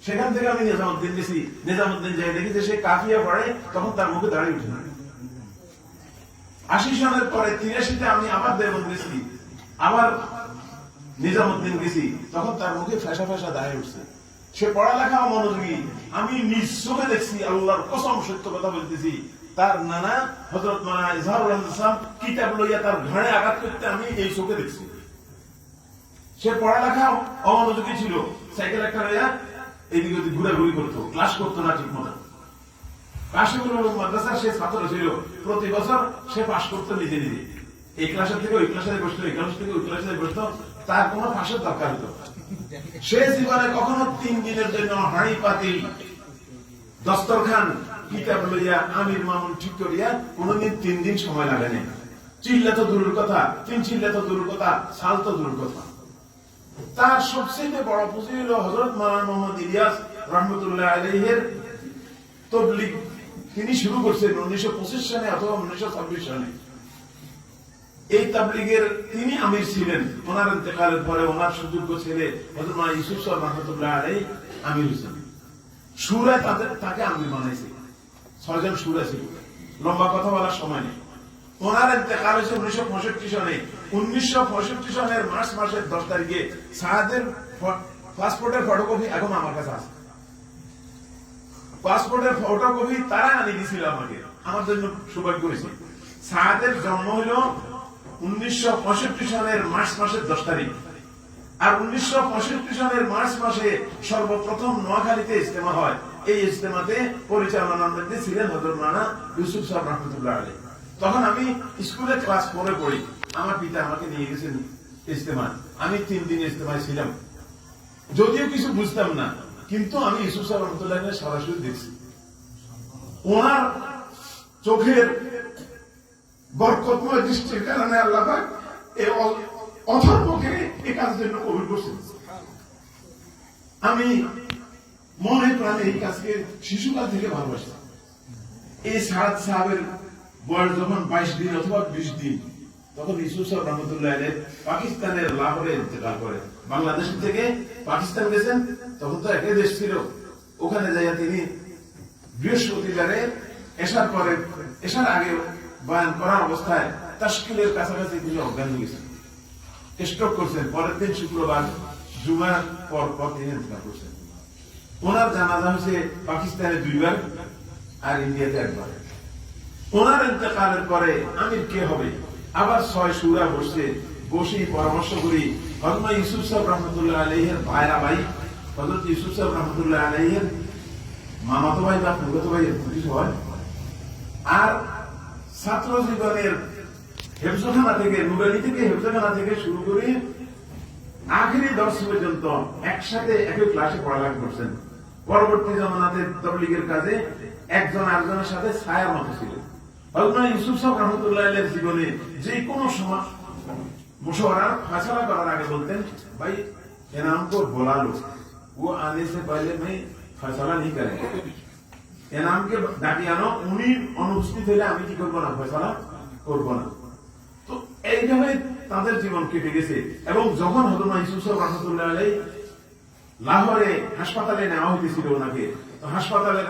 সেখান থেকে আমি নিজামুদ্দিন গেছি, নিজামুদ্দিন যাই দেখি যে সে কাফিয়া পড়ে, তখন তার মুখে দাঁড়িয়ে উঠে না। 80 সনের পরে 83-তে আমি আবার দেওবন্দ গেছি, আবার নিজামুদ্দিন গেছি, তখন তার মুখে ফেসা ফেসা দাঁড়িয়ে উঠছে। সে পড়ালেখা মনোযোগী, আমি নিজ চোখে দেখছি, আল্লাহর কসম সত্য কথা বলতেছি। তার নানা হযরত মাওলানা ইজহারুল ইসলাম কিতাব লইয়া তার ঘাড়ে আঘাত করতে আমি এই চোখে দেখছি। সে পড়ালেখা অমনোযোগী ছিল, সাইকেল একটা লইয়া এইদিকে ওদিকে ঘুরাঘুরি করতো, ক্লাস করতো না ঠিক মতো। কাশিমুল মাদ্রাসার সে ছাত্র ছিল, প্রতি বছর সে পাশ করতো নিজে নিজে। এই ক্লাসের থেকে ওই ক্লাসে বসতো, এই ক্লাস থেকে ওই ক্লাসে বসতো, তার কোনো পাশের দরকার হতো। সে জীবনে কখনো 3 দিনের জন্য হাঁড়ি পাতিল দস্তরখান কিতাব লইয়া আমির মামুন ঠিক করিয়া কোনদিন 3 দিন সময় লাগে না। চিল্লা তো দূরের কথা, 3 চিল্লা তো দূরের কথা, সাল তো দূরের কথা। তার সবচেয়ে বড় পুঁজি হল হযরত মাওলানা মুহাম্মদ ইলিয়াস রাহমাতুল্লাহ আলাইহির তাবলীগ। তিনি শুরু করছেন 1925 সালে অথবা 1926 সালে। এই তাবলীগের তিনি আমির ছিলেন। ওনার ইন্তেকালের পরে ওনার সুযোগ্য ছেলে হযরত মাওলানা ইউসুফ সাহেব রাহমাতুল্লাহ আলাইহি আমির হয়েছেন। সুরায় তাকে আমির বানাইছে। 6 জন সুরা ছিল। লম্বা কথা বলার সময় নেই। ওনার ইন্তেকাল হয়েছে 1965 সনে। 1965 সনের মার্চ মাসের 10 তারিখে সাহাদের পাসপোর্টের ফটোকপি এখন আমার কাছে আছে। পাসপোর্টের ফটোকপি তারা আনি দিয়েছিল আমাকে, আমার জন্য সৌভাগ্য হয়েছে। সাহাদের জন্ম হল 1965 সনের মার্চ মাসের 10 তারিখ। আর 1965 সনের মার্চ মাসে সর্বপ্রথম নোয়াখালীতে ইজতেমা হয়। এই ইজতেমাতে পরিচালনার মধ্যে ছিলেন হযরত মাওলানা ইউসুফ সাহেব রাহমাতুল্লাহ আলাইহি। তখন আমি স্কুলে ক্লাস 4 এ পড়ি। আমার পিতা আমাকে নিয়ে গেছেন ইজতেমা। আমি 3 দিন ইজতেমায় ছিলাম। যদিও কিছু বুঝতাম না, কিন্তু আমি ইউসুফ সাহেব রাহমাতুল্লাহ আলাইহি সরাসরি দেখছি। ওনার চোখের বরকতময় দৃষ্টির কারণে আল্লাহ পাক এই অথর্বকে এই কাজের জন্য কবুল করছেন। আমি মনে প্রাণে এই কাজকে শিশুকাল থেকে ভালোবাসতাম। এই সাদ সাহেবের বয়স যখন 22 দিন অথবা 20 দিন, তখন ইউসুফ সাহেব রাহমাতুল্লাহ আলাইহি পাকিস্তানের লাহোরে ইন্তেকাল করে। বাংলাদেশ থেকে পাকিস্তান গেছেন, তখন তো একই দেশ ছিল। ওখানে যাইয়া তিনি বৃহস্পতিবারে এশার আগে বয়ান করার অবস্থায় তাশকিলের কাছাকাছি তিনি অজ্ঞান হয়ে গেছেন, স্ট্রোক করছেন। পরের দিন শুক্রবার জুমার পর তিনি ইন্তেকাল করছেন। ওনার জানাজা হয়েছে পাকিস্তানে 2 বার আর ইন্ডিয়াতে 1 বার। ওনার ইন্তেকালের পরে আমির কে হবে, আবার 6 সুরা বসে পরামর্শ করি। হযরত ইউসুফ সাহেব রাহমাতুল্লাহ আলাইহির ভাইরা ভাই, হযরত ইউসুফ সাহেব রাহমাতুল্লাহ আলাইহির মামাতো ভাই বা ফুফাতো ভাই কিছু হয়। আর ছাত্র জীবনের হেফজখানা থেকে, নুরানি থেকে হেফজখানা থেকে শুরু করে আখেরি দর্শ পর্যন্ত একসাথে একই ক্লাসে পড়ালেখা করছেন। পরবর্তী জামানাতে তাবলীগের কাজে একজন আরেকজনের সাথে ছায়ার মতো ছিল। হযরত ইউসুফ সাহেব রাহমাতুল্লাহ আলাইহির জীবনে যে কোনো সময় মুশাওয়ারা ফয়সালা করার আগে বলতেন, ভাই এনাম কো বুলা লো, वो आने से पहले मैं फैसला नहीं करेंगे। এনামকে ডাকি আনো, উনি অনুপস্থিত হলে আমি কি করবো না, ফয়সালা করবো না। তো এইভাবে তাদের জীবন কেটে গেছে। এবং যখন হযরত ইউসুফ সাহেব রাহমাতুল্লাহ আলাইহি লাহোরে হাসপাতালে নেওয়া হয়েছিল ওনাকে, তো হাসপাতালের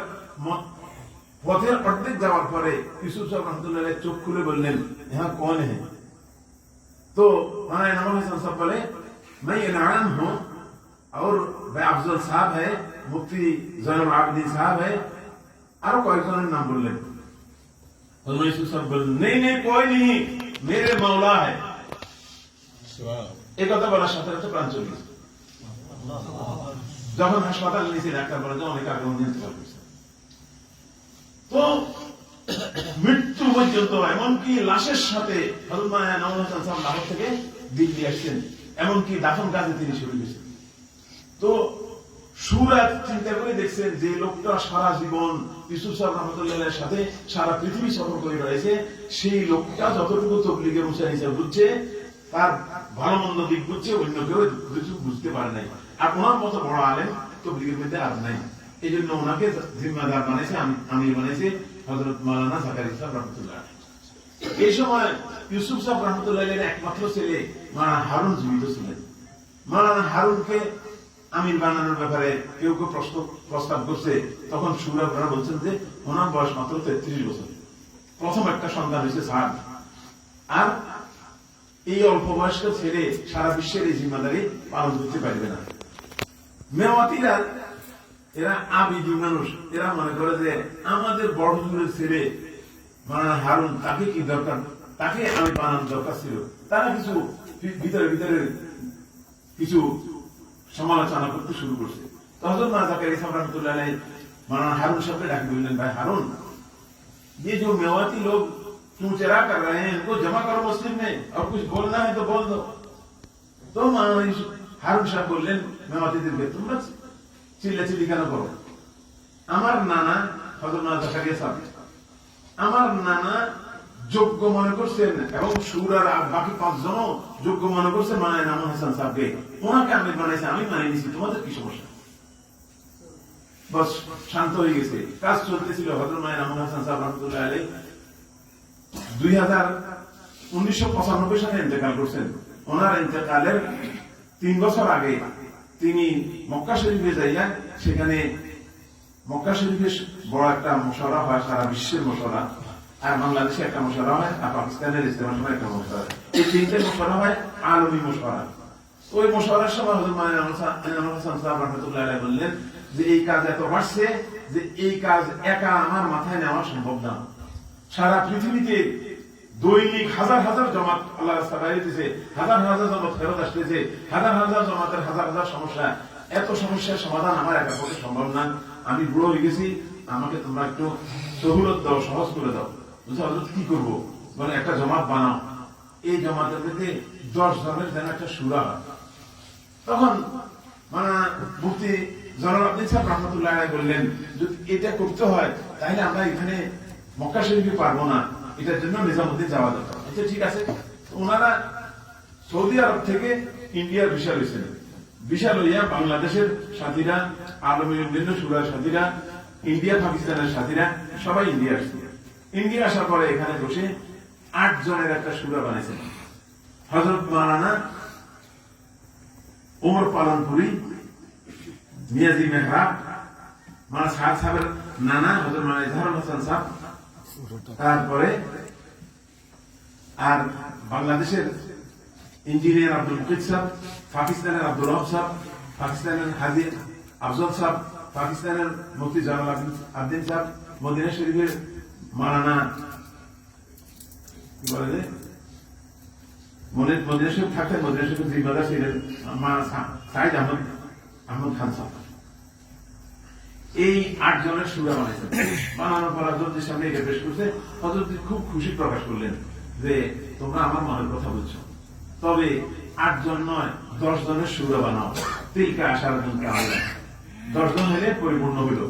পথের অর্ধেক যাওয়ার পরে ইউসুফ সাহেব রাহমাতুল্লাহ আলাইহি চোখ খুলে বললেন, হ্যাঁ कौन है? तो हमारे इनाम हसन साहब बोले, मैं इनाम हूं और भाई अफजल साहब है, मुफ्ती जैनुल आबिदीन साहब है, और कोई नाम बोल लें। यूसुफ साहब बोले, नहीं नहीं कोई नहीं, मेरे मौला है। एक কথা বলার সাথে সাথে প্রাণ চলে গেছে। যখন হাসপাতালে নিয়েছে ডাক্তার বলে যে অনেক আগে ইন্তেকাল করেছে। তো মৃত্যু পর্যন্ত, এমনকি লাশের সাথে হযরত মাওলানা নওয়াজ হাসান সাহেব লাহোর থেকে দিল্লি আসছেন, এমনকি দাফন কাজে তিনি শুরু করেছেন। তো সুরাত চিন্তা করে দেখছেন যে লোকটা সারা জীবন ইউসুফ সাহেব রাহমাতুল্লাহ আলাইহির সাথে সারা পৃথিবী সফর করে রয়েছে, সেই লোকটা যতটুকু তাবলীগের মুসা হিসেবে বুঝছে, তার ভালো মন্দ দিক বুঝছে, অন্য কেউ কিছু বুঝতে পারে নাই। আর ওনার মতো বড় আলেম তাবলীগের মধ্যে আর নাই। এই জন্য ওনাকে জিম্মাদার বানাইছে, আমির বানাইছে হযরত মাওলানা জাকারিয়া সাহেব রাহমাতুল্লাহ আলাইহি। এই সময় ইউসুফ সাহেব রাহমাতুল্লাহ আলাইহির একমাত্র ছেলে মাওলানা হারুন জীবিত ছিলেন। মাওলানা হারুনকে আমির বানানোর ব্যাপারে কেউ কেউ প্রস্তাব করছে, তখন শুরা বলছেন যে ওনার বয়স মাত্র 33 বছর, প্রথম একটা সন্তান হয়েছে সাদ, আর এই অল্প বয়স্ক ছেলে সারা বিশ্বের এই জিম্মাদারি পালন করতে পারবে না। মেওয়াতিরা এরা আবিদি মানুষ, এরা মনে করে যে আমাদের বড় হুজুরের ছেলে মাওলানা হারুন, তাকে কি দরকার, তাকে আমি বানানোর দরকার ছিল। তারা কিছু ভিতরে ভিতরে কিছু সমালোচনা করতে শুরু করছে। তো হযরত মাওলানা জাকারিয়া সাহেব রাহমাতুল্লাহ আলাইহি মাওলানা হারুন সাহেবকে ডাকে বললেন, ভাই हारून, ये जो मेवाती लोग चूचरा कर रहे हैं, इनको जमा करो मुस्लिम में, और कुछ बोलना है तो बोल दो। तो माওলানা হারুন সাহেব বললেন মেওয়াতিদেরকে, তোমরা চিল্লাচিল্লি কেন করো? আমার নানা হযরত মাওলানা জাকারিয়া সাহেব, আমার নানা যোগ্য মনে করছেন এবং সুরার বাকি 5 জনও যোগ্য মনে করছে মাওলানা ইনামুল হাসান সাহেবকে, ওনাকে আমি বানাইছি, আমি মানিয়ে নিছি, তোমাদের কি সমস্যা? বস শান্ত হয়ে গেছে। কাজ চলতেছিল। হযরত মাওলানা ইনামুল হাসান সাহেব রাহমাতুল্লাহ আলাইহি 1995 সালে ইন্তেকাল করছেন। ওনার ইন্তেকালের 3 বছর আগে তিনি মক্কা শরীফে যাইয়া, সেখানে মক্কা শরীফে বড় একটা মুশাওয়ারা হয়, সারা বিশ্বের মুশাওয়ারা, আর বাংলাদেশে একটা মুশাওয়ারা হয়, আর পাকিস্তানের ইজতেমার সময় একটা মুশাওয়ারা, এই 3টে মুশাওয়ারা হয় আলমী মুশাওয়ারা। ওই মুশাওয়ারার সময় হযরত মাওলানা ইনামুল হাসান সাহেব রাহমাতুল্লাহ আলাইহি বললেন যে এই কাজ এত বাড়ছে যে এই কাজ একা আমার মাথায় নেওয়া সম্ভব না। সারা পৃথিবীতে দৈনিক হাজার হাজার জমাত আল্লাহ রাস্তা বাইরে দিয়েছে, হাজার হাজার জমাত ফেরত আসতেছে, হাজার হাজার জমাতের হাজার হাজার সমস্যা, এত সমস্যার সমাধান আমার একা পক্ষে সম্ভব না। আমি বুড়ো হয়ে গেছি, আমাকে তোমরা একটু সহুলত দাও, সহজ করে দাও। বুঝছো হযরত কি করবো? মানে একটা জমাত বানাও, এই জমাতের মধ্যে 10 জনের যেন একটা সূরা হয়। তখন মানে মুফতি জনাব আব্দুল সাহেব রাহমাতুল্লাহ আলাইহি বললেন, যদি এটা করতে হয় তাহলে আমরা এখানে মক্কা শরীফে পারবো না, এটার জন্য নিজামুদ্দিন যাওয়া দরকার। আচ্ছা ঠিক আছে। ওনারা সৌদি আরব থেকে ইন্ডিয়ার ভিসা লইছেন, ভিসা লইয়া বাংলাদেশের সাথীরা, আলমী উন্নয়ন সুরার সাথীরা, ইন্ডিয়া পাকিস্তানের সাথীরা সবাই ইন্ডিয়া আসছে। ইন্ডিয়া আসার পরে এখানে বসে 8 জনের একটা সূরা বানাইছেন। হযরত মাওলানা ওমর পালনপুরি, মিয়াজি মেহরাব, মাওলানা সাদ সাহেবের নানা হযরত মাওলানা ইজহারুল হাসান সাহেব, তারপরে আর বাংলাদেশের ইঞ্জিনিয়ার আব্দুল মুকিত সাহেব, পাকিস্তানের আব্দুল রব সাহেব, পাকিস্তানের হাজি আফজল সাহেব, পাকিস্তানের মুফতি জালাল আব্দিন সাহেব, মদিনা শরীফের মাওলানা কি বলে মদিনা শরীফ থাকতেন, মদিনা শরীফের জিম্মাদার ছিলেন সাইদ আহমদ খান সাহেব। এই 8 জনের সূরা বানাইছেন। বানানোর পর হযরতের সামনে এটা পেশ করছে। হযরত খুব খুশি প্রকাশ করলেন যে তোমরা আমার মনের কথা বলছো, তবে 8 জন নয় 10 জনের সূরা বানাও, তিলকা আশার জনকে আল্লাহ, 10 জন হলে পরিপূর্ণ হইল।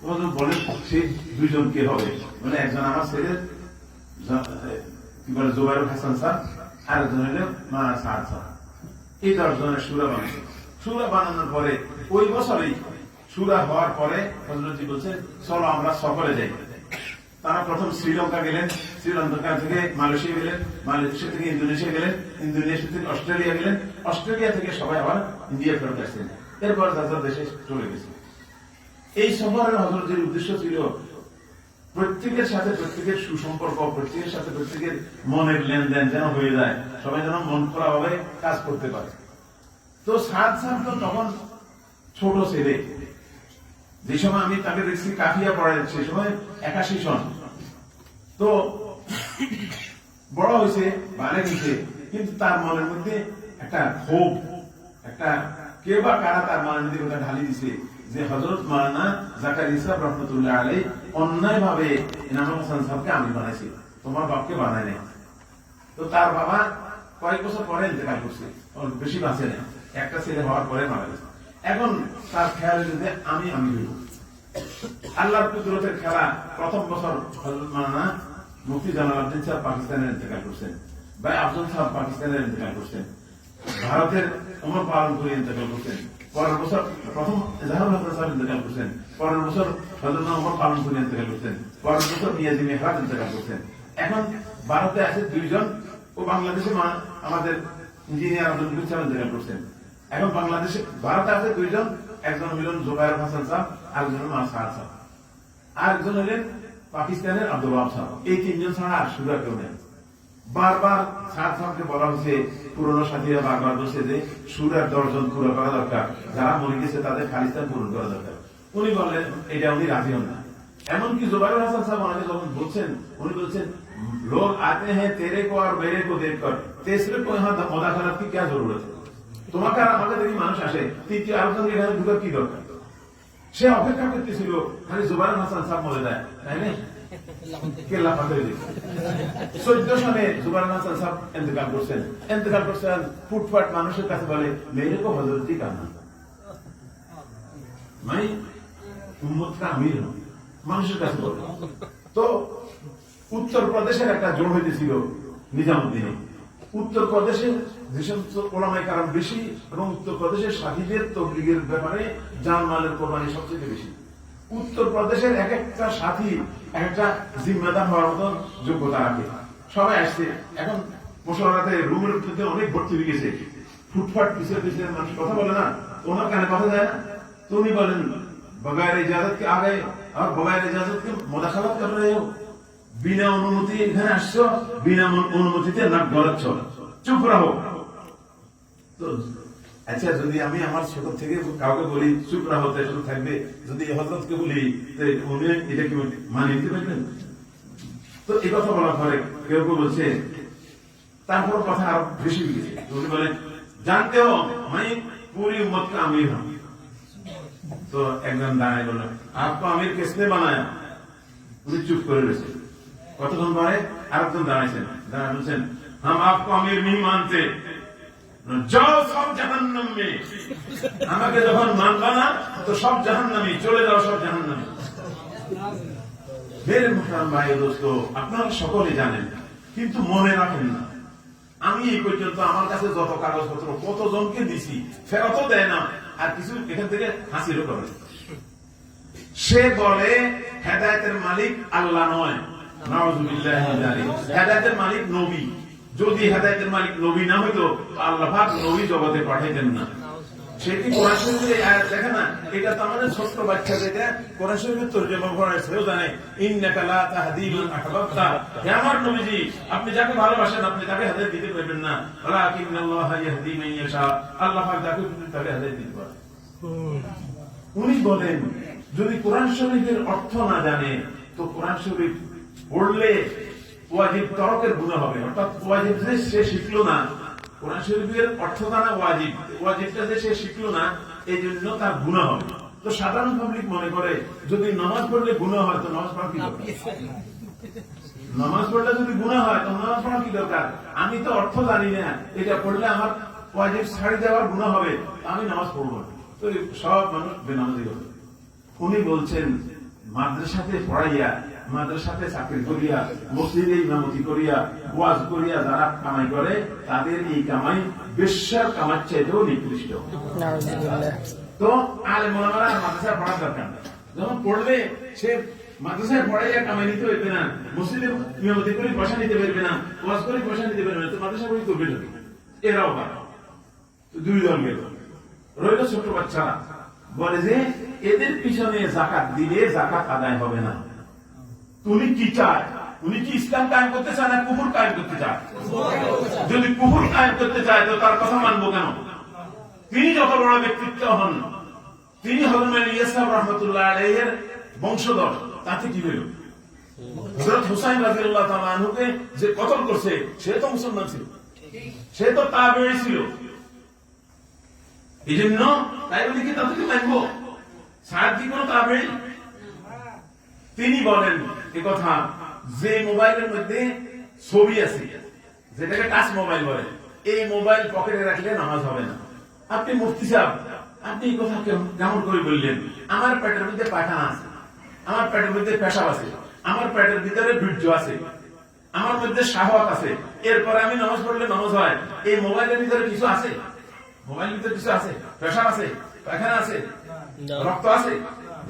হযরত বলেন সেই 2 জন কে হবে? মানে একজন আমার ছেলে কি বলে জুবাইরুল হাসান স্যার, আর একজন হলে মাওলানা সাদ স্যার। এই 10 জনের সূরা বানাইছে। সূরা বানানোর পরে ওই বছরই সূরা হওয়ার পরে হযরতজি বলছেন চলো আমরা সফরে যাই। তারা প্রথম শ্রীলঙ্কা গেলেন, শ্রীলঙ্কা থেকে মালয়েশিয়া গেলেন, মালয়েশিয়া থেকে ইন্দোনেশিয়া গেলেন, ইন্দোনেশিয়া থেকে অস্ট্রেলিয়া গেলেন, অস্ট্রেলিয়া থেকে সবাই আবার ইন্ডিয়া ফেরত আসছেন। এরপর যার দেশে চলে গেছে। এই সফরের হযরতজির উদ্দেশ্য ছিল প্রত্যেকের সাথে প্রত্যেকের সুসম্পর্ক, প্রত্যেকের সাথে প্রত্যেকের মনের লেনদেন যেন হয়ে যায়, সবাই যেন মন খোলা ভাবে কাজ করতে পারে। তো সাদ সাহেব তো তখন ছোট ছেলে, যে সময় আমি তাকে দেখছি কাফিয়া পড়াই, সে সময় 81 সন। তো বড় হয়েছে, বালে গেছে, কিন্তু তার মনের মধ্যে একটা ক্ষোভ, একটা কে বা কারা তার মনের মধ্যে ওটা ঢালি দিছে যে হযরত মাওলানা জাকারিয়া সাহেব রাহমাতুল্লাহ আলাইহি অন্যায় ভাবে ইনামুল হাসান সাহেবকে আমি বানাইছি, তোমার বাপকে বানাই নাই। তো তার বাবা কয়েক বছর পরে ইন্তেকাল করছে, বেশি বাঁচে না, একটা ছেলে হওয়ার পরে মারা গেছে। এখন তার খেয়াল যে আমি হইব। আল্লাহর কুদরতের খেলা। প্রথম বছর হযরত মাওলানা মুফতি জালাল আব্দিন সাহেব পাকিস্তানের ইন্তেকাল করছেন, ভাই আফজল সাহেব পাকিস্তানের ইন্তেকাল করছেন, ভারতের ওমর পালনপুরি ইন্তেকাল করছেন, পরের বছর প্রথম ইজহারুল হাসান সাহেব ইন্তেকাল করছেন, পরের বছর হযরত ওমর পালনপুরি ইন্তেকাল করছেন, পরের বছর মিয়াজি মেহরাব ইন্তেকাল করছেন। এখন ভারতে আছে 2 জন, ও বাংলাদেশে আমাদের ইঞ্জিনিয়ার আব্দুল মুকিত সাহেব ইন্তেকাল করছেন। এখন বাংলাদেশে ভারতে আছে দুইজন, একজন হলেন জুবায়ের হাসান সাহেব, আরেকজন হলেন সাদ সাহেব, আরেকজন হলেন পাকিস্তানের আব্দুল ওয়াহাব সাহেব। এই তিনজন ছাড়া আর সুরা কেউ নেই। বারবার সাদ সাহেবকে বলা হয়েছে, পুরনো সাথীরা বারবার বলছে যে সুরার 10 জন পুরো করা দরকার, যারা মরে গেছে তাদের খালিস্তান পূরণ করা দরকার। উনি বললেন এটা উনি রাজি হন না। এমনকি জুবায়ের হাসান সাহেব ওনাকে যখন বলছেন, উনি বলছেন লোক আতে হ্যাঁ তেরে কো আর মেরে কো দেখ কর, তেসরে কো यहाँ मुदाखलत की क्या जरूरत है? তোমাকে আর আমাকে দেখি মানুষ আসে, তৃতীয় আলোচনা এখানে ঢুকার কি দরকার? সে অপেক্ষা করতেছিল খালি জুবায়ের হাসান সাহেব বলে দেয়, তাই না? কেল্লা ফাঁকে দিচ্ছে। 14 সালে জুবায়ের হাসান সাহেব ইন্তেকাল করছেন, ফুটফাট মানুষের কাছে বলে মেরে কো হযরত কা নাম, মানে উম্মত কা আমির হন, মানুষের কাছে বলে। তো উত্তরপ্রদেশের একটা জোর হইতেছিল নিজামুদ্দিনে। উত্তরপ্রদেশের যে সমস্ত ওলামায়ে কেরাম বেশি এবং উত্তরপ্রদেশের সাথীদের তবলিগের ব্যাপারে জানমালের কোরবানি সবচেয়ে বেশি। উত্তরপ্রদেশের এক একটা সাথী এক একটা জিম্মেদার হওয়ার মতন যোগ্যতা রাখে। সবাই আসছে, এখন মুসলমানতে রুমের মধ্যে অনেক ভর্তি হয়ে গেছে, ফুটফাট পিছিয়ে পিছিয়ে মানুষ কথা বলে না, ওনার কানে কথা যায় না। তো উনি বলেন বগায়ের ইজাজত কে আগে আর বগায়ের ইজাজত কে মুদাখালাত কর রহে হো, বিনা অনুমতি এখানে আসছো, বিনা অনুমতিতে নাক গলাচ্ছ, চুপ রাখো। তো আচ্ছা, যদি আমি আমার ছোট থেকে কাউকে বলি চুপ রাখো, চুপ থাকবে, যদি হযরতকে বলি উনি এটা কি মানে নিতে পারবেন? তো এই কথা বলার পরে কেউ কেউ বলছে, তারপর কথা আরো বেশি গেছে। উনি বলেন জানতে হো আমি পুরি উম্মত কা আমির হুম। তো একজন দাঁড়ায় বলল আপকো আমির কিসনে বানায়া? উনি চুপ করে রয়েছে। কতক্ষণ পরে আরেকজন দাঁড়াইছেন, দাঁড়ায় বলছেন হাম আপকো আমির नहीं मानते, যাও সব জাহান্নাম মে। আমাকে যখন মানবা না তো সব জাহান্নামী, চলে যাও সব জাহান্নামী। মেরে মুহতারাম ভাই ও দোস্ত, আপনারা সকলে জানেন, কিন্তু মনে রাখেন না। আমি এই পর্যন্ত আমার কাছে যত কাগজপত্র কতজনকে দিছি, ফেরতও দেয় না, আর কিছু এখান থেকে হাসিরও করে। সে বলে হেদায়েতের মালিক আল্লাহ নয়, নাউযুবিল্লাহি মিন যালিক। হেদায়েতের মালিক নবী। যদি হেদায়েতের মালিক নবী না হইতো আল্লাহ পাক নবী জগতে পাঠাইতেন না। সে কি কোরআন শরীফের এই আয়াত দেখে না? এটা তো আমাদের ছোট্ট বাচ্চা যেটা কোরআন শরীফের তরজমা করার সেও জানে, ইন্নাকা লা তাহদি মান আহবাবতা, হে আমার নবীজি আপনি যাকে ভালোবাসেন আপনি তাকে হেদায়েত দিতে পারবেন না, ওয়ালাকিন্নাল্লাহা ইয়াহদি মান ইয়াশা, আল্লাহ পাক যাকে খুশি তাকে হেদায়েত দিতে পারেন। উনি বলেন যদি কোরআন শরীফের অর্থ না জানে তো কোরআন শরীফ পড়লে ওয়াজিব তরকের গুনাহ হবে। অর্থাৎ ওয়াজিব যে সে শিখলো না, কোরআন শরীফের অর্থ জানা ওয়াজিব, ওয়াজিবটা যে সে শিখলো না, এই জন্য তার গুনাহ হবে। তো সাধারণ পাবলিক মনে করে যদি নামাজ পড়লে গুনাহ হয় তো নামাজ পড়া কি দরকার? নামাজ পড়লে যদি গুনাহ হয় তো নামাজ পড়া কি দরকার? আমি তো অর্থ জানি না, এটা পড়লে আমার ওয়াজিব ছাড়ি যাওয়ার গুনাহ হবে, আমি নামাজ পড়বো না। তো সব মানুষ বেনামাজি হবে। উনি বলছেন মাদ্রাসাতে পড়াইয়া, মাদ্রাসাতে চাকরি করিয়া, মসজিদে ইমামতি করিয়া, ওয়াজ করিয়া যারা কামাই করে তাদের এই কামাই বেশ্যার কামার চাইতেও নিকৃষ্ট। তো আলেম ওলামারা মাদ্রাসায় পড়ার দরকার নেই। যখন পড়বে সে মাদ্রাসায় পড়াইয়া কামাই নিতে পারবে না, মসজিদে ইমামতি করে পয়সা নিতে পারবে না, ওয়াজ করে পয়সা নিতে পারবে না, তো মাদ্রাসা পড়ি করবে না। এরাও পারে। দুই দল গেল, রইল ছোট বাচ্চারা। বলে যে এদের পিছনে যাকাত দিলে যাকাত আদায় হবে না। উনি কি চায়? উনি কি ইসলাম কায়েম করতে চায় না কুফর কায়েম করতে চায়? যদি কুফর কায়েম করতে চায় তো তার কথা মানবো কেন? তিনি যত বড় ব্যক্তিত্ব হন, তিনি হযরত ইসা রাহমাতুল্লাহ আলাইহির বংশধর, তাতে কি হলো? হযরত হুসাইন রাদিয়াল্লাহু তাআলা আনহুকে যে কতল করছে সে তো মুসলমান ছিল, সে তো তাবেঈ ছিল। এই জন্য তাই বলি কি তাদেরকে মানবো? সাহায্য কোন তাবেঈ? তিনি বলেন এই কথা যে মোবাইলের মধ্যে ছবি আছে, যেটাকে টাচ মোবাইল বলে, এই মোবাইল পকেটে রাখলে নামাজ হবে না। আপনি মুফতি সাহেব, আপনি এই কথা কেমন করে বললেন? আমার পেটের মধ্যে পায়খানা আছে, আমার পেটের মধ্যে পেশাব আছে, আমার পেটের ভিতরে বীর্য আছে, আমার মধ্যে শাহওয়াত আছে, এরপরে আমি নামাজ পড়লে নামাজ হয়। এই মোবাইলের ভিতরে কিছু আছে? মোবাইলের ভিতরে কিছু আছে? পেশাব আছে, পায়খানা আছে, রক্ত আছে?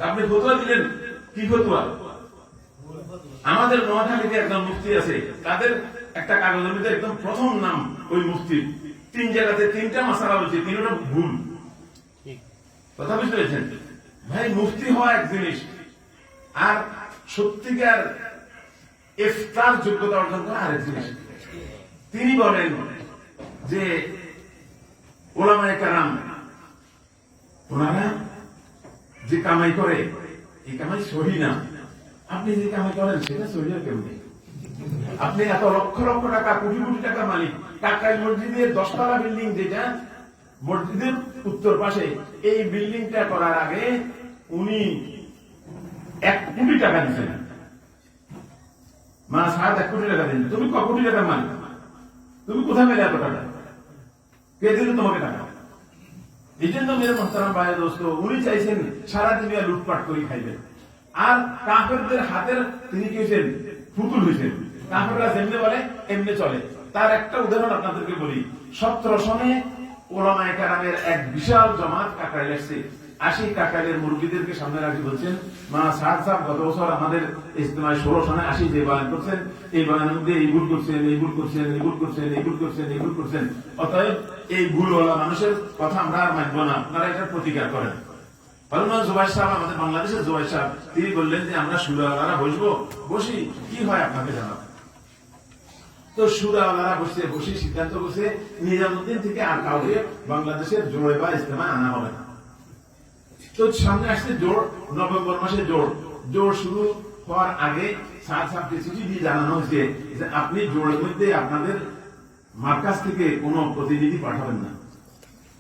আপনি ফতোয়া দিলেন, কি ফতোয়া? আমাদের নোয়াখালীতে একজন মুফতি আছে, তাদের একটা কাগজের মধ্যে একদম প্রথম নাম ওই মুফতির, তিন জায়গাতে তিনটা মাসালা হচ্ছে, তিনটা ভুল। কথা বুঝতে পেরেছেন ভাই? মুফতি হওয়া এক জিনিস, আর সত্যিকার ইফতার যোগ্যতা অর্জন করা আরেক জিনিস। তিনি বলেন যে ওলামায়ে কেরাম ওনারা যে কামাই করে এই কামাই সহি না। আপনি যে কামাই করেন সেটা সহি না কেউ নেই। আপনি এত লক্ষ লক্ষ টাকা, কোটি কোটি টাকা মালিক, টাকাই মসজিদের 10 তলা বিল্ডিং, যেটা মসজিদের উত্তর পাশে, এই বিল্ডিংটা করার আগে উনি 1 কোটি টাকা দিচ্ছেন। মা সাত 1 কোটি টাকা দিন, তুমি ক কোটি টাকা মালিক? তুমি কোথায় পেলে এত টাকা? কে দিল তোমাকে টাকা? এই জন্য মেরে মোহতারাম ভাই দোস্ত, উনি চাইছেন সারা দুনিয়া লুটপাট করে খাইবেন, আর কাফেরদের হাতের তিনি কি হয়েছেন? পুতুল হয়েছেন। কাফেররা যেমনি বলে এমনি চলে। তার একটা উদাহরণ আপনাদেরকে বলি। 17 সনে ওলামায়ে কেরামের এক বিশাল জমাত কাকরাইল আসছে। 80 কাকরাইলের মুরব্বীদেরকে সামনে রাখি বলছেন, মানা সাদ সাহেব গত বছর আমাদের ইজতেমায় 16 সনে 80 যে বয়ান করছেন, এই বয়ানের মধ্যে এই ভুল করছেন, এই ভুল করছেন, এই ভুল করছেন, এই ভুল করছেন, এই ভুল করছেন। অতএব এই ভুলওয়ালা মানুষের কথা আমরা আর মানব না, আপনারা এটার প্রতিকার করেন। জুবাইর সাহেব, আমাদের বাংলাদেশের জুবাইর সাহেব, তিনি বললেন যে আমরা সুরাওয়ালারা বসবো, বসি, কি হয় আপনাকে জানাবো। তো সুরাওয়ালারা বসি সিদ্ধান্ত করছে নিজামুদ্দিন থেকে আর কাউকে বাংলাদেশের জোড়ে বা ইজতেমা আনা হবে না। তো সামনে আসছে জোর, নভেম্বর মাসে জোর শুরু হওয়ার আগে সাত সাতকে চিঠি দিয়ে জানানো হয়েছে যে আপনি জোরের মধ্যে আপনাদের মার্কাজ থেকে কোনো প্রতিনিধি পাঠাবেন না।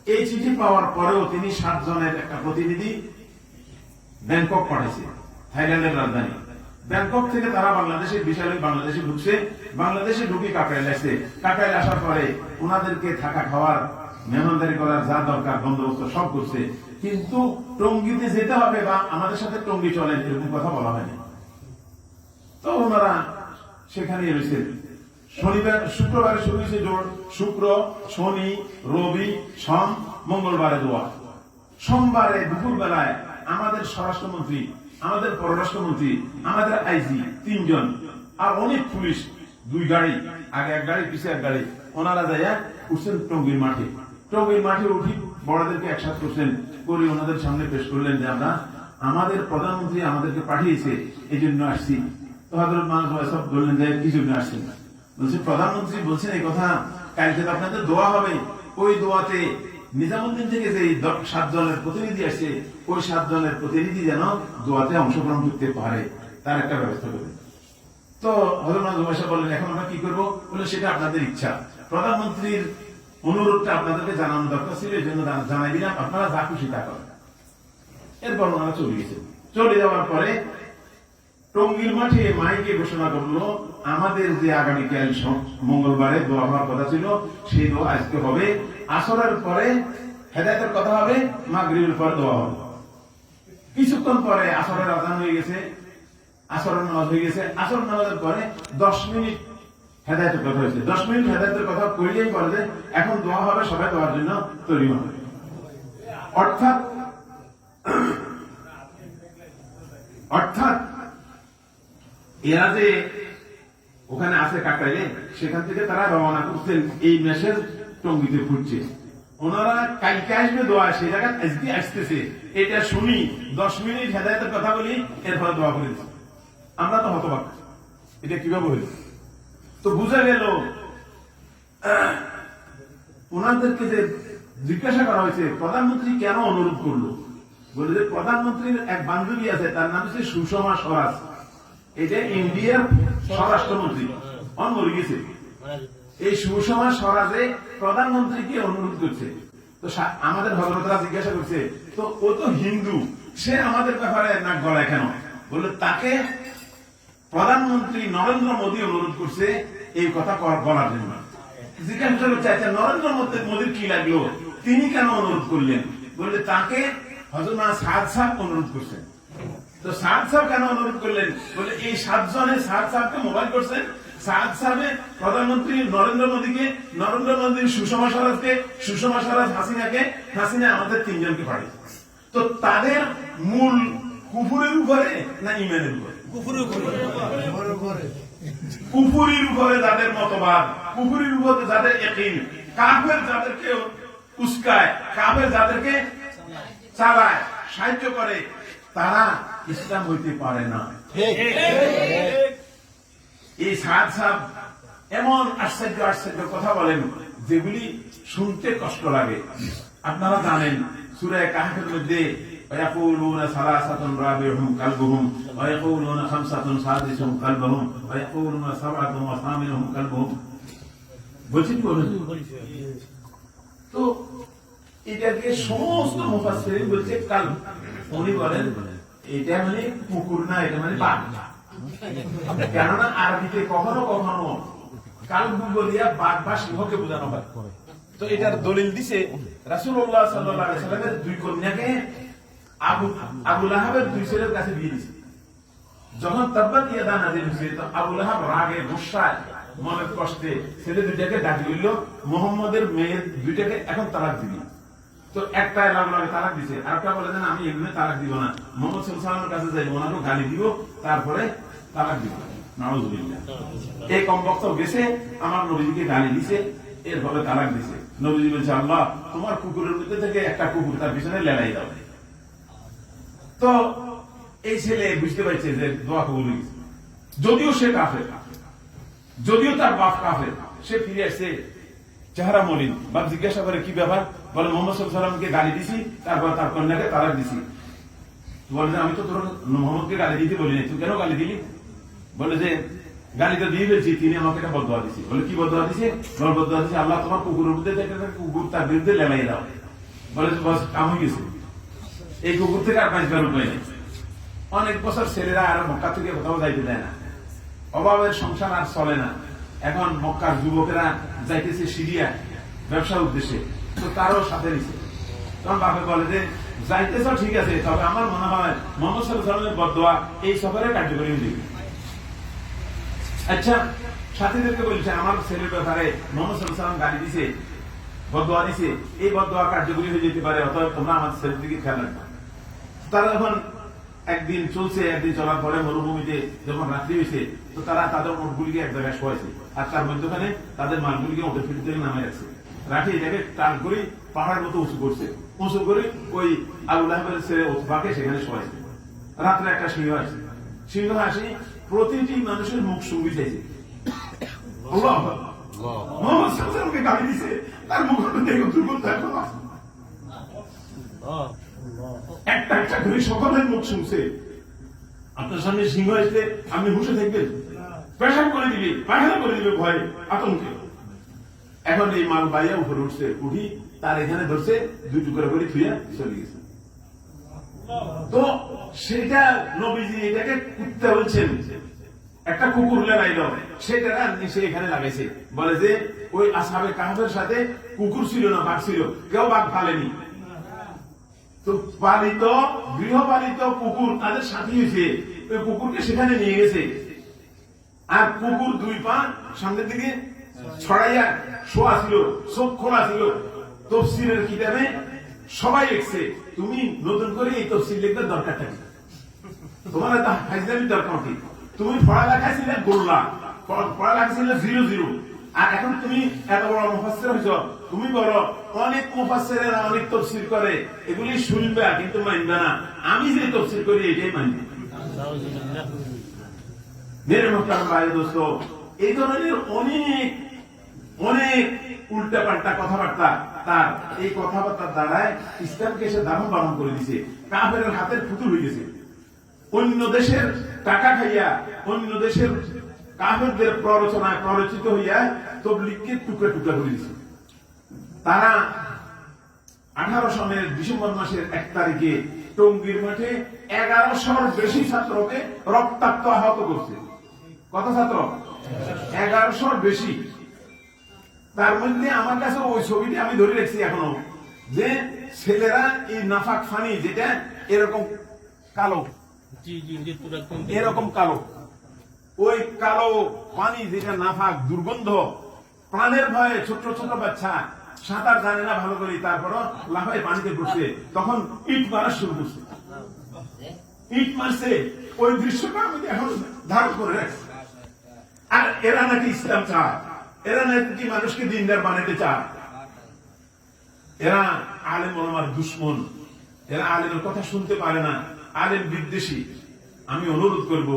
এই চিঠি পাওয়ার পরেও তিনি 7 জনের একটা প্রতিনিধি ব্যাংকক পাঠাইছে, থাইল্যান্ডের রাজধানী। ব্যাংকক থেকে তারা বাংলাদেশের বিশাল বাংলাদেশে ঢুকছে, বাংলাদেশে ঢুকে কাকরাইল আসছে। কাকরাইল আসার পরে ওনাদেরকে থাকা খাওয়ার, মেহমানদারি করার যা দরকার বন্দোবস্ত সব করছে, কিন্তু টঙ্গীতে যেতে হবে বা আমাদের সাথে টঙ্গী চলেন এরকম কথা বলা হয়নি। তো ওনারা সেখানে রয়েছে। শুক্রবারে শুরু হয়েছে জোর, শুক্র, শনি, রবি, সোম, মঙ্গলবারে দোয়া। সোমবারে দুপুর বেলায় আমাদের স্বরাষ্ট্রমন্ত্রী, আমাদের পররাষ্ট্রমন্ত্রী, আমাদের আইজি 3 জন, আর অনেক পুলিশ, 2 গাড়ি, আগে 1 গাড়ি পিছিয়ে 1 গাড়ি, ওনারা যাইয়া উঠছেন টঙ্গীর মাঠে। টঙ্গীর মাঠে উঠি বড়দেরকে একসাথে করছেন, করে ওনাদের সামনে পেশ করলেন যে আমরা, আমাদের প্রধানমন্ত্রী আমাদেরকে পাঠিয়েছে, এই জন্য আসছি। তো হযরত মানুষ সব বললেন যে কি জন্য আসছেন? বলছে প্রধানমন্ত্রী বলছেন এই কথা, কালকে তো আপনাদের দোয়া হবে, ওই দোয়াতে নিজামুদ্দিন থেকে যে 7 জনের প্রতিনিধি আসছে, ওই 7 জনের প্রতিনিধি যেন দোয়াতে অংশগ্রহণ করতে পারে, তার একটা ব্যবস্থা করবেন। তো হযরত মানুষ বললেন এখন আমরা কি করবো? বলে সেটা আপনাদের ইচ্ছা, প্রধানমন্ত্রীর অনুরোধটা আপনাদেরকে জানানো দরকার ছিল, এই জন্য জানাই দিলাম, আপনারা যা খুশি তা করেন। এরপর ওনারা চলে গেছেন। চলে যাওয়ার পরে টঙ্গীর মাঠে মাইকে ঘোষণা করলো আমাদের যে আগামীকাল মঙ্গলবারে দোয়া হওয়ার কথা ছিল, সেই দোয়া আজকে হবে। আসরের পরে হেদায়েতের কথা হবে, মাগরিবের পরে দোয়া হবে। কিছুক্ষণ পরে আসরের আযান হয়ে গেছে, আসরের নামাজ হয়ে গেছে। আসর নামাজের পরে 10 মিনিট হেদায়েতের কথা হয়েছে। 10 মিনিট হেদায়েতের কথা কইলেই বলে যে এখন দোয়া হবে, সবাই দোয়ার জন্য তৈরি হবে। অর্থাৎ এরা যে ওখানে আছে কাকরাইলে, সেখান থেকে তারা রওনা করছেন এই মেসেজ টঙ্গীতে ফুটছে। ওনারা কালকে আসবে দোয়া, সেই জায়গায় আজকে আসতেছে, এটা শুনি 10 মিনিট হেদায়েতের কথা বলি, এরপরে দোয়া করে দিচ্ছি। আমরা তো হতবাক, এটা কিভাবে হইল? তো বুঝা গেল ওনাদেরকে যে জিজ্ঞাসা করা হয়েছে প্রধানমন্ত্রী কেন অনুরোধ করলো, বলে যে প্রধানমন্ত্রীর এক বান্ধবী আছে, তার নাম হচ্ছে সুষমা স্বরাজ, এটা ইন্ডিয়ার স্বরাষ্ট্রমন্ত্রী, মরে গেছে। এই সুষমা স্বরাজে প্রধানমন্ত্রীকে অনুরোধ করছে। তো আমাদের ভদ্রতারা জিজ্ঞাসা করছে, তো ও তো হিন্দু, সে আমাদের ব্যাপারে নাক গলায় কেন? বলে তাকে প্রধানমন্ত্রী নরেন্দ্র মোদী অনুরোধ করছে এই কথা বলার জন্য। জিজ্ঞাসা করছে আচ্ছা নরেন্দ্র মোদীর কি লাগলো, তিনি কেন অনুরোধ করলেন? বলে তাকে হযরত সাদ সাহেব অনুরোধ করছেন। তো সাদ সাহেব কেন অনুরোধ করলেন? বলে এই 7 জনে সাদ সাহেবকে মোবাইল করছেন, সাদ সাহেবের প্রধানমন্ত্রী নরেন্দ্র মোদীকে, নরেন্দ্র মোদী সুষমা স্বরাজকে, সুষমা স্বরাজ হাসিনাকে, হাসিনা আমাদের 3 জনকে পাঠিয়েছে। তো তাদের মূল কুফুরের উপরে না ইমানের উপরে? কুফুরির উপরে যাদের মতবাদ, কুফুরির উপরে যাদের ইয়াকিন, কাফের যাদেরকে উস্কায়, কাফের যাদেরকে চালায়, সাহায্য করে, তারা ইসলাম হইতে পারে না। এই সাদ সাহেব এমন আশ্চর্য আশ্চর্য কথা বলেন যেগুলি শুনতে কষ্ট লাগে। আপনারা জানেন সূরা কাহফের মধ্যে ويقولون ثلاثة رابعهم كلبهم ويقولون خمسة سادسهم كلبهم ويقولون سبعة وثامنهم كلبهم বলছেন তো এটাকে সমস্ত মুফাসসিরিন বলছে কাল, উনি বলেন এটা মানে কুকুর না, এটা মানে বাঘ। কেননা আরবিতে কখনো কখনো কালব বলিয়া বাঘ বা সিংহকে বোঝানো হয়। তো এটার দলিল দিছে রাসূলুল্লাহ সাল্লাল্লাহু আলাইহি ওয়াসাল্লামের দুই কন্যাকে আবু লাহাবের দুই ছেলের কাছে বিয়ে দিয়েছে। যখন তাব্বাত ইয়াদা নাযিল হয়েছে, তো আবু লাহাব রাগে গুসায় মনের কষ্টে ছেলে দুইটাকে ডাকি দিল, মুহাম্মদের মেয়ের দুইটাকে এখন তালাক দিবি। তো একটা লাগে তালাক দিছে, আরেকটা বলে দেন আমি এগুলো তালাক দিব না, মুহাম্মদ সাল্লাল্লাহু আলাইহি ওয়াসাল্লামের কাছে যাই, ওনাকে গালি দিব, তারপরে তালাক দিব। নাউযুবিল্লাহ। এই কমবক্ত গেছে আমার নবীকে গালি দিছে, এর ফলে তালাক দিছে। নবীজি বলছে আল্লাহ তোমার কুকুরের মধ্যে থেকে একটা কুকুর তার পিছনে লেলাই দাও। তো এই ছেলে বুঝতে পারছে যে দোয়া কবুল হয়েছে, যদিও সে কাফের, যদিও তার বাপ কাফের, সে ফিরে আসছে চেহারা মলিন। বাপ জিজ্ঞাসা করে কি ব্যাপার, বলে মোহাম্মদ সাল্লাল্লাহু আলাইহি ওয়াসাল্লামকে গালি দিছি, তারপর তার কন্যাকে তালাক দিছি। বলে যে আমি তো তোর মোহাম্মদকে গালি দিতে বলিনি, তুই কেন গালি দিলি? বলে যে গালি তো দিয়ে ফেলছি, তিনি আমাকে একটা বদদোয়া দিছে। বলে কি বদদোয়া দিছে? বদদোয়া দিছে আল্লাহ তোমার কুকুরের মধ্যে কুকুর তার বিরুদ্ধে লেলাই দাও। বলে বস কাম হয়ে গেছে, এই কুকুর থেকে আর বাঁচবার উপায় নেই। অনেক বছর ছেলেরা আর মক্কা থেকে কোথাও যাইতে দেয় না, অভাবের সংসার আর চলে না। এখন মক্কার যুবকেরা যাইতেছে সিরিয়া ব্যবসার উদ্দেশ্যে, তো তারও সাথে নিছে। তখন বাপে বলে যে যাইতেছ ঠিক আছে, তবে আমার মনে হয় মুহাম্মদ সাল্লাল্লাহু আলাইহি ওয়াসাল্লামের বদদোয়া এই সফরে কার্যকরী হয়ে যাবে। আচ্ছা, সাথীদেরকে বলছে আমার ছেলের ব্যাপারে মুহাম্মদ সাল্লাল্লাহু আলাইহি ওয়াসাল্লাম গালি দিছে, বদদোয়া দিছে, এই বদদোয়া কার্যকরী হয়ে যেতে পারে, অতএব তোমরা আমার ছেলের দিকে খেয়াল রাখবে। তারা যখন একদিন চলছে, একদিন চলার পরে মরুভূমিতে যখন রাত্রি হয়েছে, তো তারা তাদের উটগুলিকে এক জায়গায় শোয়াইছে, আর তার মধ্যখানে তাদের মালগুলিকে উঠে ফিরে থেকে নামে রাখছে। রাখি এটাকে টান করে পাহাড়ের মতো উঁচু করছে, উঁচু করে ওই আবু লাহাবের ছেলে উতবাকে সেখানে শোয়াইছে। রাত্রে একটা সিংহ আসছে, সিংহ আসি প্রতিটি মানুষের মুখ সঙ্গী চাইছে। মোহাম্মদ সাল্লাল্লাহু আলাইহি ওয়াসাল্লামকে গালি দিছে, তার মুখের মধ্যে দুর্গন্ধ এখন আছে। একটা একটা করে সকলের মুখ শুনছে। আপনার সামনে সিংহ আসলে আপনি হুঁশে থাকবেন? পেশাব করে দিবে, পায়খানা করে দিবে ভয়ে আতঙ্কে। এখন এই মাল বাইয়া উপরে উঠছে, উঠি তার এখানে ধরছে, দুই টুকরা করে থুইয়া চলে গেছে। তো সেটা নবীজি এটাকে কুত্তা বলছেন, একটা কুকুর লাগাইল, সেটা সে এখানে লাগাইছে। বলে যে ওই আসহাবে কাহফের সাথে কুকুর ছিল না, বাঘ ছিল, কেউ বাঘ পালেনি। তো পালিত গৃহপালিত কুকুর তাদের সাথী হয়েছে, ওই কুকুরকে সেখানে নিয়ে গেছে। আর কুকুর দুই পা সামনের দিকে ছড়াইয়া শোয়া ছিল, চোখ খোলা ছিল। তফসিরের কিতাবে সবাই লিখছে, তুমি নতুন করে এই তফসিল লিখবার দরকারটা কি? তোমার হাইজলামির দরকার কি? তুমি পড়ালেখা ছিলে গোল্লা, পড়ালেখা ছিল 0-0, আর এখন তুমি এত বড় মুফাসসির হইছ। তুমি বলো অনেক মুফাসসিরেরা অনেক তাফসীর করে, এগুলি শুনবে কিন্তু মানবে না। আমি যে তাফসীর করি এটাই মানবে। মেরে মোহতারাম ভাই দোস্ত, এই ধরনের অনেক অনেক উল্টা পাল্টা কথাবার্তা, তার এই কথাবার্তার দ্বারায় ইসলামকে সে দারুণ পালন করে দিছে, কাফের হাতের পুতুল হয়ে গেছে। অন্য দেশের টাকা খাইয়া, অন্য দেশের কাফেরদের প্ররোচনায় প্ররোচিত হইয়া তাবলীগকে টুকরা টুকরা করে দিয়েছে। তারা 18 সনের ডিসেম্বর মাসের 1 তারিখে টঙ্গীর মাঠে 1100-র বেশি ছাত্রকে রক্তাক্ত আহত করছে। কত ছাত্র? 1100-র বেশি। তার মধ্যে আমার কাছে ওই ছবিটি আমি ধরে রেখেছি এখনো, যে ছেলেরা এই নাফাক ফানি, যেটা এরকম কালো, এরকম কালো, ওই কালো পানি যেটা নাফাক দুর্গন্ধ, প্রাণের ভয়ে ছোট ছোট বাচ্চা সাঁতার জানে না ভালো করে, তারপরও লাফায় পানিতে ঘুরছে, তখন ইট মারা শুরু করছে, ইট মারছে। ওই দৃশ্যটা আমি এখন ধারণ করে রাখছি। আর এরা নাকি ইসলাম চায়, এরা নাকি মানুষকে দিনদার বানাতে চায়। এরা আলেম ওলামার দুশ্মন, এরা আলেমের কথা শুনতে পারে না, আলেম বিদ্বেষী। আমি অনুরোধ করব,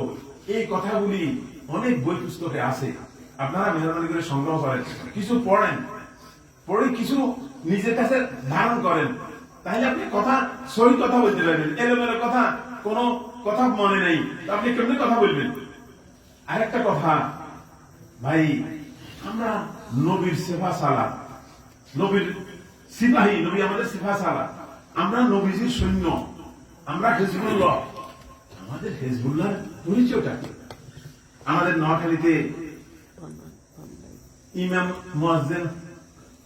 এই কথাগুলি অনেক বই পুস্তকে আছে, আপনারা মেহরবানি করে সংগ্রহ করেন, কিছু পড়েন, পড়ে কিছু নিজের কাছে ধারণ করেন, তাহলে আপনি কথা সহি কথা বলতে পারবেন। এলোমেলো কথা, কোনো কথা মনে নেই, আপনি কেমনি কথা বলবেন? আরেকটা কথা ভাই, আমরা নবীর সেফা সালা, নবীর সিপাহী, নবী আমাদের সেফা সালা, আমরা নবীজির সৈন্য, আমরা হিজবুল্লাহ। আমাদের হিজবুল্লাহর পরিচয়টা কি? আমাদের নোয়াখালীতে ইমাম মুয়াজ্জিন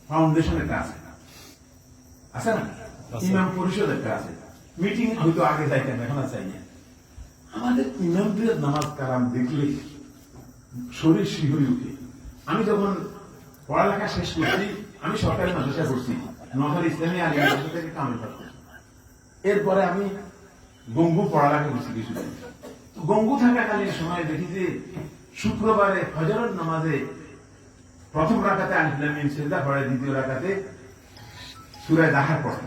ফাউন্ডেশন একটা আছে, আছে না? ইমাম পরিষদ একটা আছে। মিটিং হয়তো আগে যাইতেন, এখন আর চাই না। আমাদের ইমামদের নামাজ কালাম দেখলে শরীর শিহরে উঠে। আমি যখন পড়ালেখা শেষ করছি, আমি সরকারি মাদ্রাসা করছি, নোয়াখালী ইসলামী আলিম মাদ্রাসা থেকে কামেল পাস করছি। এরপরে আমি গঙ্গু পড়ালেখা করছি কিছুদিন। গঙ্গু থাকাকালীন সময় দেখি যে শুক্রবারে ফজরের নামাজে প্রথম রাকাতে আলিফ লাম মিম সিজদা পড়ে, দ্বিতীয় রাকাতে সূরা দাহার পড়ে।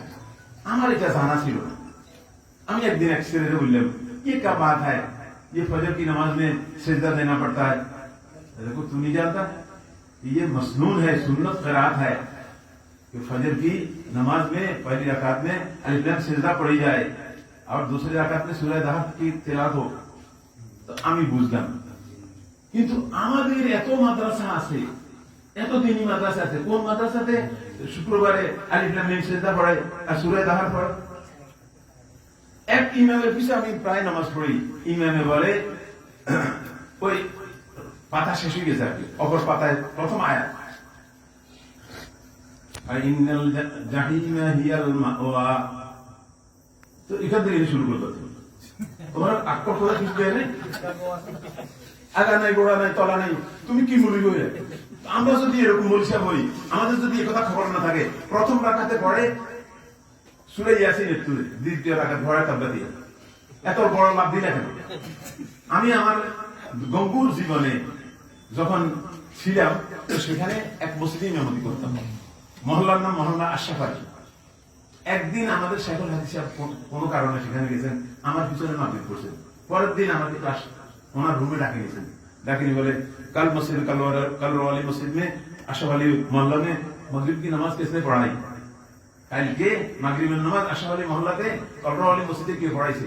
আমার এটা জানা ছিল না। আমি একদিন এক ছেলেকে বললাম, ये क्या बात है, ये फजर की नमाज में सिजदा देना पड़ता है? देखो तुम नहीं जानता, ये मसनून है, सुन्नत क़िराअत है कि फजर की नमाज में पहली रकात में अलिफ लाम सिजदा पढ़ी जाए और दूसरी रकात में सूरा दाह की तिलावत हो। तो আমি বুঝলাম, কিন্তু আমাদের এত মাদ্রাসা আছে, এত দিনী মাদ্রাসা আছে, কোন মাদ্রাসাতে শুক্রবারে আলিফ লাম মিম সিজদা পড়ে আর সূরা দাহার পড়ে? এক ইমামের পিছে আমি প্রায় নামাজ পড়ি, ইমামে বলে ওই পাতা শেষ হয়ে গেছে আর কি, অপর পাতায় প্রথম আয়াত, ইন্নাল জাহিমা হিয়াল মাওয়া। তো এখান থেকে শুরু করতে তোমার আক্কর করে কিছু দেয় নাই, আগা নাই গোড়া নাই তলা নাই, তুমি কি বলি বই? আমরা যদি এরকম বলছিলাম হই, আমাদের যদি একথা খবর না থাকে, প্রথম রাকাতে পড়ে সূরা ইয়াসিন, দ্বিতীয় রাকাত পড়ে তাব্বাতিয়া, এত বড় লাভ দিলে কেন? আমি আমার গঙ্গুর জীবনে যখন ছিলাম, সেখানে এক মসজিদে ইমামতি করতাম, মহল্লার নাম মহল্লা আশরাফ আলী। একদিন আমাদের শাইখুল হাদিস সাহেব কোনো কারণে সেখানে গেছেন, আমার পিছনে মাগরিব করছেন। পরের দিন আমাকে ক্লাস ওনার রুমে ডাকে নিয়েছেন, ডাকিনি বলে कल मस्जिद कल वाली मस्जिद में अशरफ अली मोहल्ला में मगरिब की नमाज किसने पढ़ाई? कल के मगरिब की नमाज अशरफ अली मोहल्ला के कल वाली मस्जिद क्यों पढ़ाई से?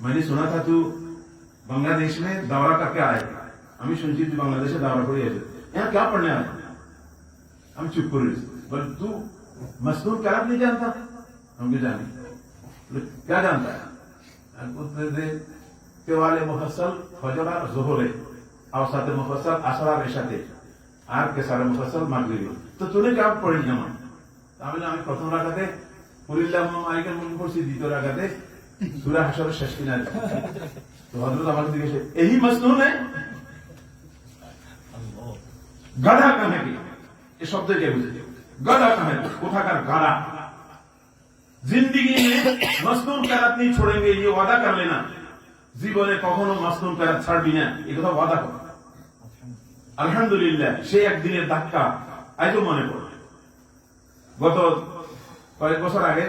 मैंने सुना था तू बांग्लादेश में दौरा करके आए, हमें सुनती तू बांग्लादेश से दौरा कर यहाँ क्या पढ़ने आए? हम चुप कर रहे, बोले तू मसनून क्या नहीं जानता? हम भी जाने, क्या जानता है? वाले मुफस्सल फजर और ज़ोहरे, औसत मुफस्सल असर और इशाते, আর কে সারা মুফাসসাল মাগরিবি। তো তুমি কি আপ পড়ি জামা? আমি প্রথম রাকাতে কুলিল্লাহ মালিকের মুখ পড়ছি, দ্বিতীয় রাকাতে সূরা হাশরের শেষ কিনারে। তো হযরত আমাকে জিজ্ঞেস, এই মাসনুন है? গাধা কাহে কি? এই শব্দ কে বুঝে? গাধা কাহে, কোথাকার গাধা? जिंदगी में मसनून करात नहीं छोड़ेंगे, ये वादा कर लेना, জীবনে কখনো মাসনুন করাত ছাড়বি না, এই কথা ওয়াদা কর। আলহামদুলিল্লাহ, সে একদিনের ধাক্কা আজও মনে পড়ে। গত কয়েক বছর আগে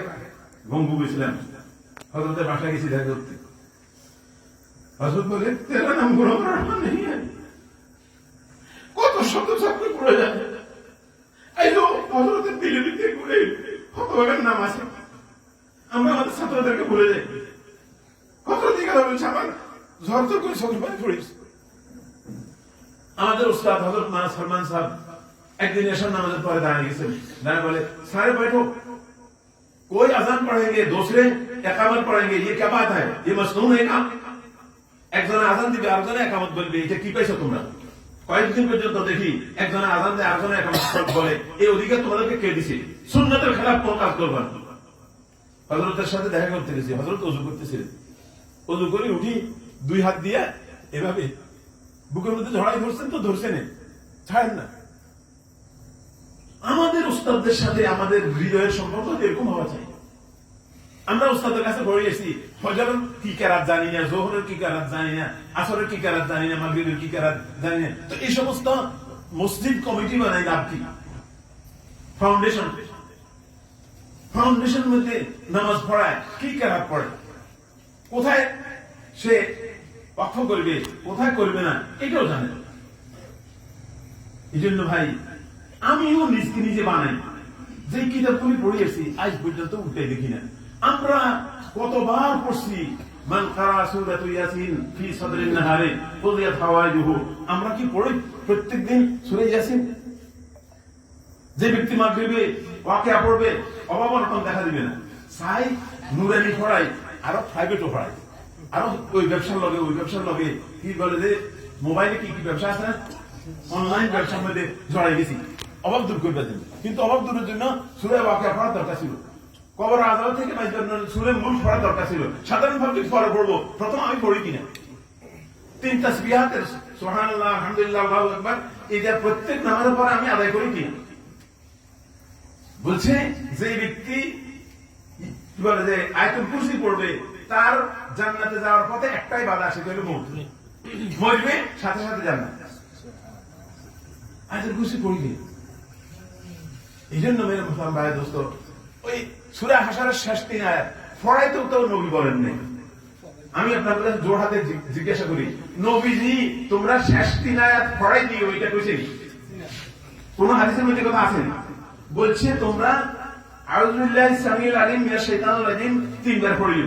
গঙ্গু গেছিলাম, হযরতের বাসায় গেছি দেখা করতে। হযরত বলে তেরা নাম গ্রহণ করার নেই, কত শত ছাত্র পড়ে যায়। আইলো হযরতের দিলে দিতে ঘুরে হতভাগার নাম আছে, আমরা আমাদের ছাত্রদেরকে ভুলে যাই। আমাদের উস্তাদ হযরত মানা সলমান সাহেব একদিন এশার নামাজের পরে দাঁড়িয়ে গেছেন, দাঁড়িয়ে বলে सारे बैठो, कोई अजान पढ़ेंगे दूसरे इकामत पढ़ेंगे, ये क्या बात है? ये मसनून है काम? একজনে আজান দিবে, আরেকজনে ইকামত বলবে, এটা কি পাইছো তোমরা? কয়েকদিন পর্যন্ত দেখি একজনে আজান দেয়, আরেকজনে ইকামত বলে, এই অধিকার তোমাদেরকে কে দিছে? সুন্নতের খেলাফ কোন কাজ করবা না। হযরতের সাথে দেখা করতে গেছি, হযরত ওযু করতেছিলেন, ওযু করে উঠি দুই হাত দিয়ে এভাবে বুকের মধ্যে ঝড়াই ধরছেন, তো ধরছেন ছাড়েন না। আমাদের উস্তাদদের সাথে আমাদের হৃদয়ের সম্পর্ক এরকম হওয়া চাই। আমরা উস্তাদের কাছে পড়ে গেছি, ফজরের কি কেরাত জানি না, যোহরের কি কেরাত জানি না, আসরের কি কেরাত জানি না, মাগরিবের কি কেরাত জানি না। তো এই সমস্ত মসজিদ কমিটি বানাই লাভ কি? ফাউন্ডেশন মধ্যে নামাজ পড়ায়, কি কেরাত পড়ে, কোথায় সে ওয়াকফ করবে, কোথায় করবে না, এটাও জানে। এই জন্য ভাই আমিও নিজকে নিজে বানাই, যে কিতাবগুলি পড়িয়েছি আজ পর্যন্ত উঠে দেখি না। আমরা কতবার পড়ছি মান কারা সূরাত ইয়াসিন ফি সাদরিন নাহারে কুদিয়াত হাওয়াইজুহু, আমরা কি পড়ি প্রত্যেকদিন সূরা ইয়াসিন? যে ব্যক্তি মাগরিবে ওয়াকিয়া পড়বে অভাব অনটন দেখা দিবে না। চাই নুরানি পড়াই, আরো প্রাইভেটও পড়াই, আরো ওই ব্যবসার লগে কি বলে যে মোবাইলে কি কি ব্যবসা আছে না, অনলাইন ব্যবসার মধ্যে জড়াই গেছি অভাব দূর করবে জন্য। কিন্তু অভাব দূরের জন্য সূরা ওয়াকিয়া পড়ার দরকার ছিল, কবর আযাব থেকে বাঁচার সূরা মুলক পড়ার দরকার ছিল। সাধারণ পাবলিক পরে পড়বো, প্রথম আমি পড়ি কিনা 3 তাসবিহাতের সুবহানাল্লাহ, আলহামদুলিল্লাহ, আল্লাহু আকবার, এটা প্রত্যেক নামাজের পরে আমি আদায় করি কিনা। বলছে যে ব্যক্তি কি বলে যে আয়াতুল কুরসি পড়বে তার জান্নাতে যাওয়ার পথে একটাই বাধা, সেটা হলো মওত। মরবে সাথে সাথে জান্নাত। আয়াতুল কুরসি পড়বে। এই জন্য মেরে মুসলমান ভাই দোস্ত, ওই সূরা হাশরের শেষ 3 আয়াত পড়াইতেও তো নবী বলেন নাই। আমি আপনাদের কাছে জোর হাতে জিজ্ঞাসা করি, নবীজি তোমরা শেষ 3 আয়াত পড়াই দিও, এটা কইছে কোন হাদিসের মধ্যে কথা আছে? বলছে তোমরা আউযু বিল্লাহি সামিউল আলিম মিনাশ শাইতানির রাজিম 3 বার পড়িও,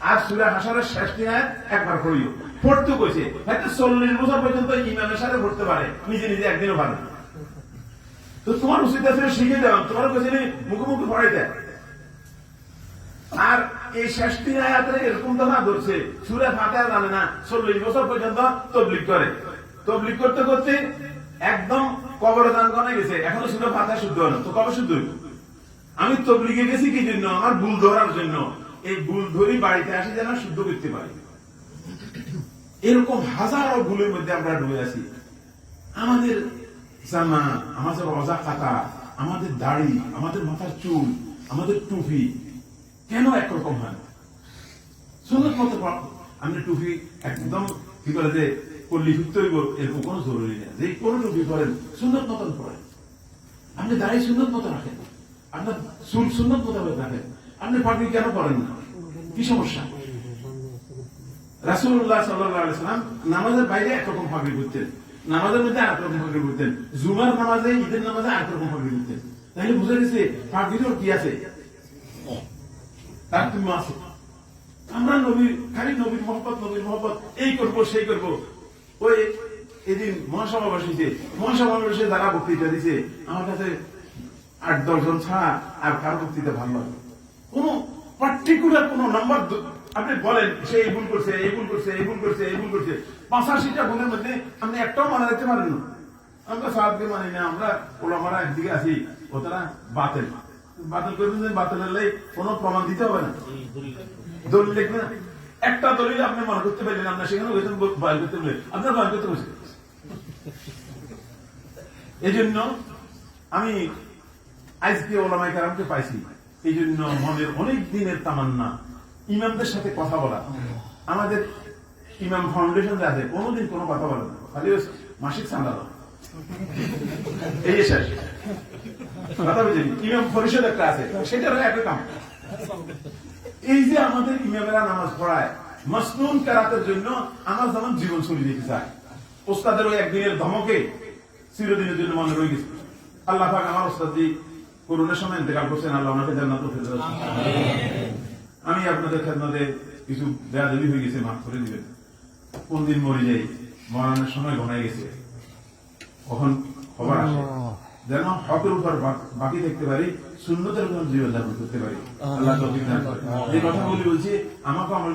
আর সূরা হাশরের শেষ 3 আয়াত একবার পড়িও। পড়তে কইছে, হয়তো 40 বছর পর্যন্ত ইমামের সাথে পড়তে পারে, নিজে নিজে একদিনও পারে। তো তোমার উচিত আছে শিখে দেওয়া, তোমার কাছে মুখোমুখি পড়াইতে। আর এই শেষ 3 আয়াতে এরকম তো না ধরছে সূরা ফাতিহা জানে না, 40 বছর পর্যন্ত তাবলীগ করে, তাবলীগ করতে করতে একদম কবরে দান করে গেছে, এখনো সূরা ফাতিহা শুদ্ধ হয় না। তো কবে শুদ্ধ হইব? আমি তাবলীগে গেছি কি জন্য? আমার ভুল ধরার জন্য। এই ভুল ধরি বাড়িতে আসি যেন শুদ্ধ করতে পারি। এরকম হাজারো ভুলের মধ্যে আমরা ডুবে আছি। আমাদের জামা, আমাদের রোজা খাতা, আমাদের দাড়ি, আমাদের মাথার চুল, আমাদের টুপি কেন একরকম হয়? সুন্নত মতো আপনি টুপি একদম কি বলে যে করলি ফিরতে হইব এরকম কোনো জরুরি নেই। যে কোনো টুপি করেন সুন্নত মতন করেন, আপনি দাড়ি সুন্নত মতো রাখেন, আপনার চুল সুন্নত মোতাবেক রাখেন, আপনি পাগড়ি কেন করেন না? কি সমস্যা? রাসূলুল্লাহ সাল্লাল্লাহু আলাইহি ওয়াসাল্লাম নামাজের বাইরে একরকম পাগড়ি পরতেন, নামাজের মধ্যে আরেকরকম পাগড়ি পরতেন, জুমার নামাজে, ঈদের নামাজে আরেকরকম পাগড়ি পরতেন। তাহলে বুঝে গেছে পাগড়ির কি আছে, তার তুমি আছে। আমরা নবীর খালি নবীর মহব্বত এই করবো সেই করবো। ওই এদিন মহাসভা বসেছে, মহাসভা বসে যারা বক্তৃতা দিছে আমার কাছে 8-10 জন ছাড়া আর কার বক্তৃতা ভালো লাগে। কোন পার্টিকুলার কোন নাম্বার আপনি বলেন সে এই ভুল করছে, এই ভুল করছে, এই ভুল করছে, এই ভুল করছে, 85টা ভুলের মধ্যে আপনি একটাও মনে রাখতে পারেন না। আমরা সাহায্য মানি না, আমরা ওলামারা একদিকে আছি, ও তারা বাতিল করবেন, বাতিলের কোন প্রমাণ দিতে হবে না, দলিল লিখবে না। একটা দলিল আপনি মনে করতে পারলেন, আপনার সেখানে বয়ান করতে পারলেন, আপনার বয়ান করতে বসে। এই জন্য আমি আজকে ওলামায়ে কেরামকে পাইছি, এই জন্য মনের অনেক দিনের তামান্না ইমামদের সাথে কথা বলা। আমাদের ইমাম ফাউন্ডেশন আছে, কোনোদিন কোনো কথা বলে না, খালি মাসিক চাঁদা এই শেষ কথা বুঝেন। ইমাম পরিষদ একটা আছে, সেটার একটা কাম। এই যে আমাদের ইমামেরা নামাজ পড়ায় মাসনুন কেরাতের জন্য আমার যেমন জীবন চলে যেতে চায়, ওস্তাদের ওই একদিনের ধমকে চিরদিনের জন্য মনে রয়ে গেছে। আল্লাহ পাক আমার ওস্তাদজি করোনার সময় ইন্তেকাল করছেন, আল্লাহ ওনাকে জান্নাতুল ফেরদাউস। আমি আপনাদের খেদমতে কিছু বেয়াদবি হয়ে গেছে, মাফ করে দিবেন। কোন দিন মরে যাই, মরণের সময় ঘনায় গেছে, কখন খবর আসে, যেন হকের উপর বাকি থাকতে পারি, সুন্নতের উপর জীবন যাপন করতে পারি। আল্লাহ তৌফিক দান করেন। যে কথাগুলি বলছি আমাকে